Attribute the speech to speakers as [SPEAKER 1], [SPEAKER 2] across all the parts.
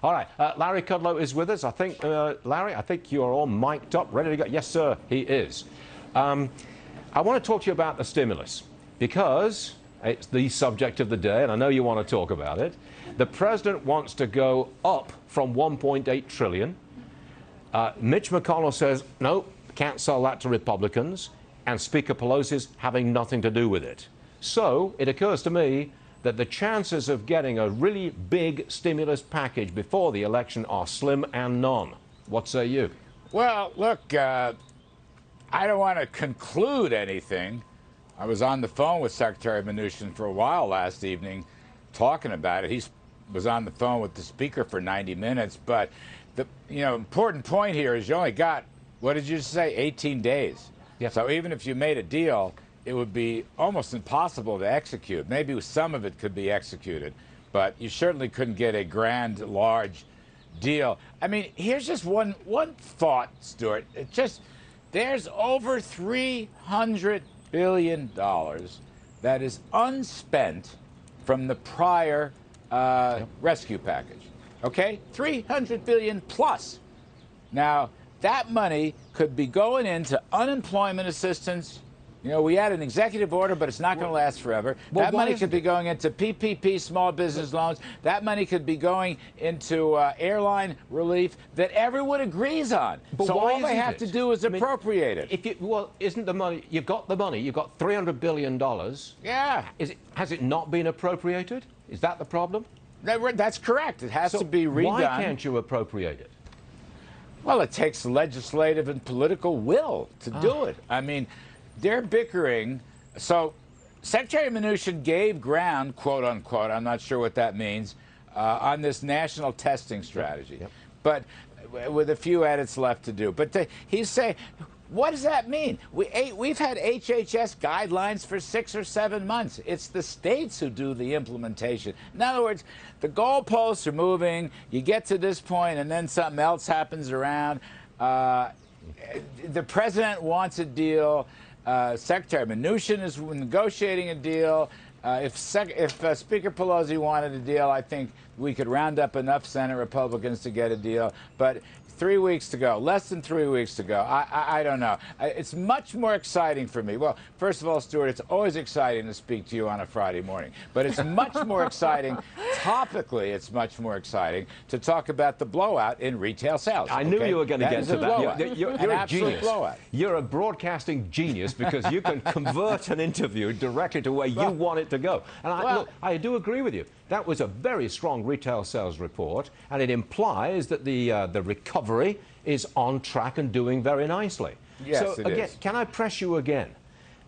[SPEAKER 1] All right, Larry Kudlow is with us. I think, Larry, I think you're all mic'd up, ready to go. Yes, sir, he is. I want to talk to you about the stimulus because it's the subject of the day, and I know you want to talk about it. The president wants to go up from 1.8 trillion. Mitch McConnell says, no, can't sell that to Republicans, and Speaker Pelosi's having nothing to do with it. So it occurs to me that the chances of getting a really big stimulus package before the election are slim and none. What say you?
[SPEAKER 2] Well, look, I don't want to conclude anything. I was on the phone with Secretary Mnuchin for a while last evening talking about it. He was on the phone with the Speaker for 90 minutes. But the important point here is you only got, what did you say, 18 days.
[SPEAKER 1] Yeah.
[SPEAKER 2] So even if you made a deal, it would be almost impossible to execute. Maybe some of it could be executed, but you certainly couldn't get a grand, large deal. I mean, here's just one thought, Stuart. There's over $300 billion that is unspent from the prior rescue package. Okay? $300 billion plus. Now, that money could be going into unemployment assistance. We had an executive order, but it's not going to last forever.
[SPEAKER 1] Well,
[SPEAKER 2] that money could be going into PPP, small business loans. That money could be going into airline relief that everyone agrees on.
[SPEAKER 1] But
[SPEAKER 2] so all they have to do is appropriate it.
[SPEAKER 1] Well, isn't the money, you've got the money, you've got $300 billion.
[SPEAKER 2] Yeah.
[SPEAKER 1] Has it not been appropriated? Is that the problem?
[SPEAKER 2] That's correct. It has to be redone.
[SPEAKER 1] Why can't you appropriate it?
[SPEAKER 2] Well, it takes legislative and political will to do it. I mean, they're bickering. So Secretary Mnuchin gave ground, quote unquote, I'm not sure what that means, on this national testing strategy. Yep. But with a few edits left to do. But he's saying, what does that mean? We've had HHS guidelines for 6 or 7 months. It's the states who do the implementation. In other words, the goalposts are moving. You get to this point, and then something else happens around. The president wants a deal. Secretary Mnuchin is negotiating a deal. If Speaker Pelosi wanted a deal, I think we could round up enough Senate Republicans to get a deal. But 3 weeks to go, less than 3 weeks to go. I don't know. It's much more exciting for me. Well, first of all, Stuart, it's always exciting to speak to you on a Friday morning. But it's much more exciting, topically, it's much more exciting to talk about the blowout in retail sales.
[SPEAKER 1] I knew you were going to get to that. You're a genius.
[SPEAKER 2] Blowout.
[SPEAKER 1] You're a broadcasting genius because you can convert an interview directly to where you want it to go. And look, I do agree with you. That was a very strong retail sales report, and it implies that the recovery is on track and doing very nicely.
[SPEAKER 2] Yes,
[SPEAKER 1] so
[SPEAKER 2] it
[SPEAKER 1] again,
[SPEAKER 2] is.
[SPEAKER 1] can I press you again?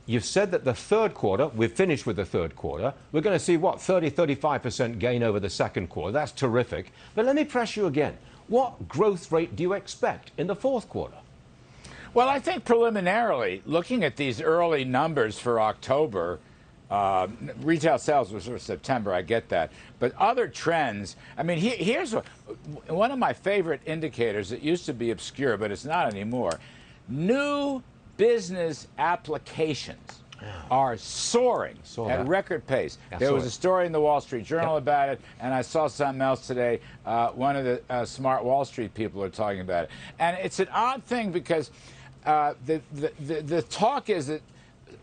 [SPEAKER 1] You've said that the third quarter, we've finished with the third quarter. We're going to see, what, 35% gain over the second quarter. That's terrific. But let me press you again. What growth rate do you expect in the fourth quarter?
[SPEAKER 2] Well, I think preliminarily, looking at these early numbers for October, retail sales was for September, I get that. But other trends, I mean, here's one of my favorite indicators. It used to be obscure, but it's not anymore. New business applications are soaring at record pace. There was a story in the Wall Street Journal about it, and I saw something else today. One of the smart Wall Street people are talking about it. And it's an odd thing because the talk is that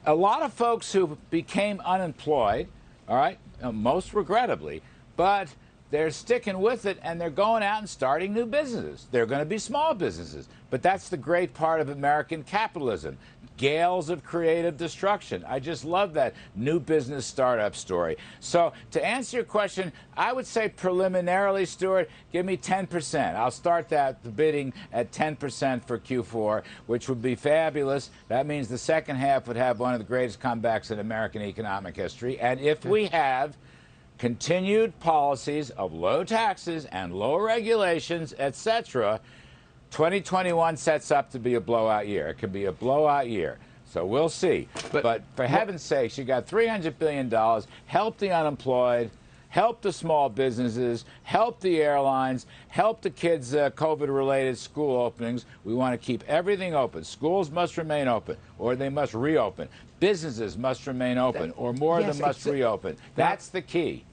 [SPEAKER 2] a lot of folks who became unemployed, all right, most regrettably, but they're sticking with it and they're going out and starting new businesses. They're going to be small businesses. But that's the great part of American capitalism. Gales of creative destruction. I just love that new business startup story. So to answer your question, I would say preliminarily, Stuart, give me 10%. I'll start the bidding at 10% for Q4, which would be fabulous. That means the second half would have one of the greatest comebacks in American economic history. And if we have continued policies of low taxes and low regulations, etc., 2021 sets up to be a blowout year. It could be a blowout year. So we'll see. But for heaven's sakes, you got $300 billion, help the unemployed, help the small businesses, help the airlines, help the kids' COVID-related school openings. We want to keep everything open. Schools must remain open, or they must reopen. Businesses must remain open, or more of them must reopen. That's the key.